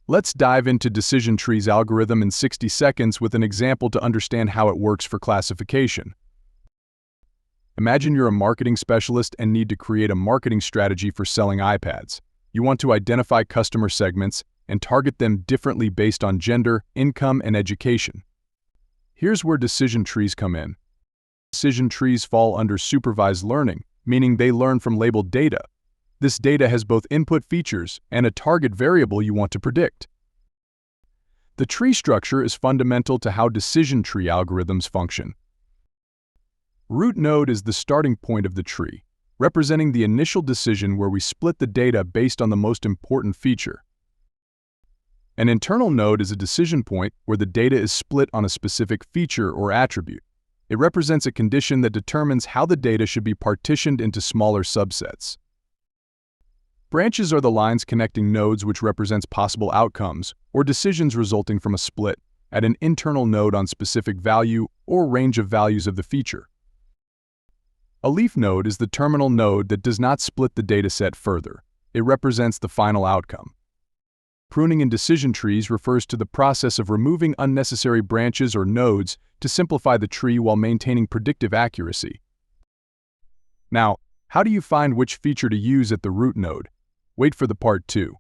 Let's dive into decision trees algorithm in 60 seconds with an example to understand how it works for classification. Imagine you're a marketing specialist and need to create a marketing strategy for selling iPads. You want to identify customer segments and target them differently based on gender, income, and education. Here's where decision trees come in. Decision trees fall under supervised learning, meaning they learn from labeled data. This data has both input features and a target variable you want to predict. The tree structure is fundamental to how decision tree algorithms function. Root node is the starting point of the tree, representing the initial decision where we split the data based on the most important feature. An internal node is a decision point where the data is split on a specific feature or attribute. It represents a condition that determines how the data should be partitioned into smaller subsets. Branches are the lines connecting nodes, which represents possible outcomes or decisions resulting from a split at an internal node on specific value or range of values of the feature. A leaf node is the terminal node that does not split the dataset further. It represents the final outcome. Pruning in decision trees refers to the process of removing unnecessary branches or nodes to simplify the tree while maintaining predictive accuracy. Now, how do you find which feature to use at the root node? Wait for the part 2.